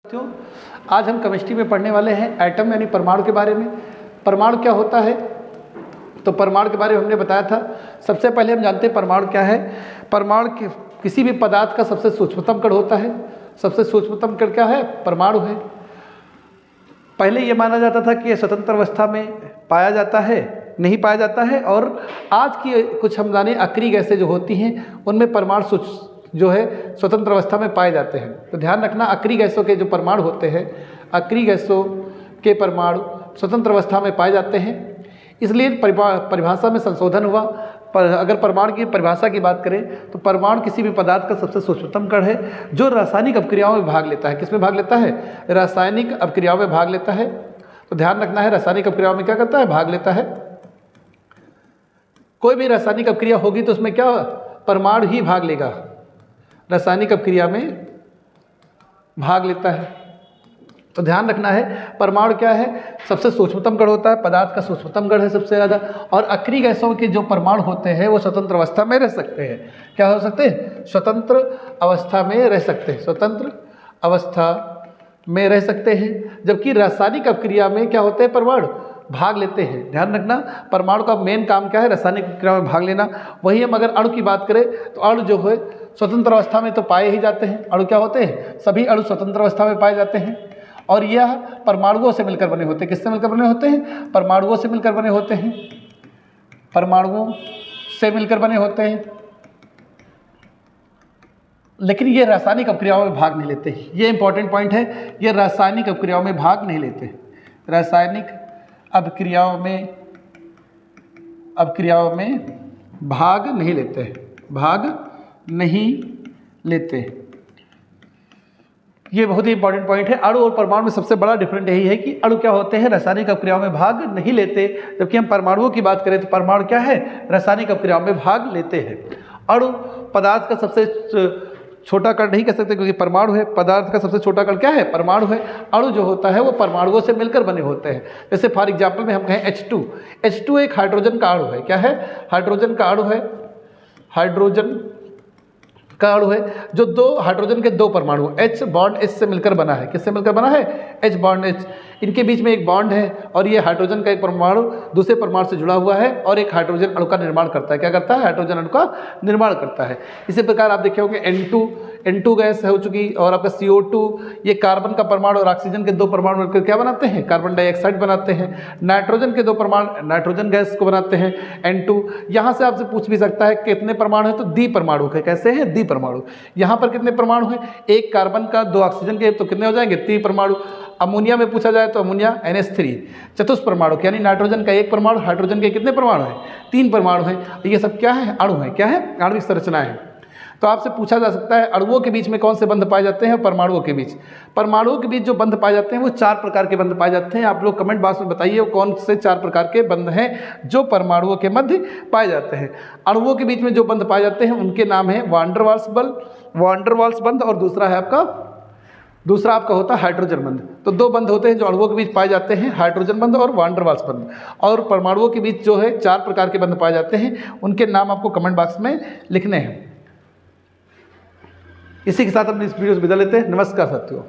साथियों, आज हम केमिस्ट्री में पढ़ने वाले हैं एटम यानी परमाणु के बारे में। परमाणु क्या होता है, तो परमाणु के बारे में हमने बताया था। सबसे पहले हम जानते हैं परमाणु क्या है। परमाणु किसी भी पदार्थ का सबसे सूक्ष्मतम कण होता है। सबसे सूक्ष्मतम कण क्या है? परमाणु है। पहले ये माना जाता था कि यह स्वतंत्र अवस्था में पाया जाता है, नहीं पाया जाता है। और आज की कुछ हम जाने अक्रिय गैसें जो होती हैं उनमें परमाणु जो है स्वतंत्र अवस्था में पाए जाते हैं। तो ध्यान रखना, अक्रिय गैसों के जो परमाणु होते हैं, अक्रिय गैसों के परमाणु स्वतंत्र अवस्था में पाए जाते हैं। इसलिए परिभाषा में संशोधन हुआ। पर अगर परमाणु की परिभाषा की बात करें तो परमाणु किसी भी पदार्थ का सबसे सूक्ष्मतम कण है जो रासायनिक अपक्रियाओं में भाग लेता है। किसमें भाग लेता है? रासायनिक अपक्रियाओं में भाग लेता है। तो ध्यान रखना है, रासायनिक अपक्रियाओं में क्या करता है? भाग लेता है। कोई भी रासायनिक अपक्रिया होगी तो उसमें क्या परमाणु ही भाग लेगा, रासायनिक अपक्रिया में भाग लेता है। तो ध्यान रखना है, परमाणु क्या है? सबसे सूक्ष्मतम कण होता है, पदार्थ का सूक्ष्मतम कण है सबसे ज़्यादा। और अक्रिय गैसों के जो परमाणु होते हैं वो स्वतंत्र अवस्था में रह सकते हैं। क्या हो सकते हैं? स्वतंत्र अवस्था में रह सकते हैं, स्वतंत्र अवस्था में रह सकते हैं। जबकि रासायनिक अपक्रिया में क्या होते हैं? परमाणु भाग लेते हैं। ध्यान रखना, परमाणु का मेन काम क्या है? रासायनिक अपक्रिया में भाग लेना। वहीं हम अगर अणु की बात करें तो अणु जो है स्वतंत्र अवस्था में तो पाए ही जाते हैं। अणु क्या होते हैं? सभी अणु स्वतंत्र अवस्था में पाए जाते हैं। और यह परमाणुओं से मिलकर बने होते हैं। किससे मिलकर बने होते हैं? परमाणुओं से मिलकर बने होते हैं। परमाणुओं से मिलकर बने होते हैं। लेकिन ये रासायनिक अपक्रियाओं में भाग नहीं लेते। ये इंपॉर्टेंट पॉइंट है, ये रासायनिक अपक्रियाओं में भाग नहीं लेते। रासायनिक अपक्रियाओं में भाग नहीं लेते, भाग नहीं लेते। ये बहुत ही इंपॉर्टेंट पॉइंट है। अणु और परमाणु में सबसे बड़ा डिफरेंट यही है कि अणु क्या होते हैं? रासायनिक अपक्रियाओं में भाग नहीं लेते। जबकि हम परमाणुओं की बात करें तो परमाणु क्या है? रासायनिक अपक्रियाओं में भाग लेते हैं। अणु पदार्थ का सबसे छोटा कण नहीं कह सकते क्योंकि परमाणु है। पदार्थ का सबसे छोटा कण क्या है? परमाणु है। अणु जो होता है वो परमाणुओं से मिलकर बने होते हैं। जैसे फॉर एग्जाम्पल में हम कहें H2 एक हाइड्रोजन का अणु है। क्या है? हाइड्रोजन का अणु है। हाइड्रोजन का अणु है जो दो हाइड्रोजन के दो परमाणु H बॉन्ड H से मिलकर बना है। किससे मिलकर बना है? H bond H। इनके बीच में एक बॉन्ड है और ये हाइड्रोजन का एक परमाणु दूसरे परमाणु से जुड़ा हुआ है और एक हाइड्रोजन अणु का निर्माण करता है। क्या करता है? हाइड्रोजन अणु का निर्माण करता है। इसी प्रकार आप देखे होंगे N2 गैस हो चुकी और आपका CO2, ये कार्बन का परमाणु और ऑक्सीजन के दो परमाणु मिलकर क्या बनाते हैं? कार्बन डाइऑक्साइड बनाते हैं। नाइट्रोजन के दो परमाणु नाइट्रोजन गैस को बनाते हैं N2। यहाँ से आपसे पूछ भी सकता है कितने परमाणु हैं, तो द्विपरमाणु है। कैसे हैं? द्विपरमाणु। यहाँ पर कितने परमाणु हैं? एक कार्बन का, दो ऑक्सीजन के, तो कितने हो जाएंगे? त्रिपरमाणु। अमोनिया में पूछा जाए तो अमोनिया NH3 चतुष्परमाणु, यानी नाइट्रोजन का एक परमाणु, हाइड्रोजन के कितने परमाणु हैं? 3 परमाणु हैं। ये सब क्या है? अणु है। क्या है? आणविक संरचना है। तो आपसे पूछा जा सकता है अणुओं के बीच में कौन से बंध पाए जाते हैं? परमाणुओं के बीच। परमाणुओं के बीच जो बंध पाए जाते हैं वो 4 प्रकार के बंध पाए जाते हैं। आप लोग कमेंट बॉक्स में बताइए कौन से 4 प्रकार के बंध हैं जो परमाणुओं के मध्य पाए जाते हैं। अणुओं के बीच में जो बंध पाए जाते हैं उनके नाम है वान डर वाल्स बंध और दूसरा आपका होता है हाइड्रोजन बंध। तो 2 बंध होते हैं जो अणुओं के बीच पाए जाते हैं, हाइड्रोजन बंध और वान डर वाल्स बंध। और परमाणुओं के बीच जो है 4 प्रकार के बंध पाए जाते हैं, उनके नाम आपको कमेंट बॉक्स में लिखने हैं। इसी के साथ अपनी इस वीडियो से विदा लेते हैं। नमस्कार साथियों।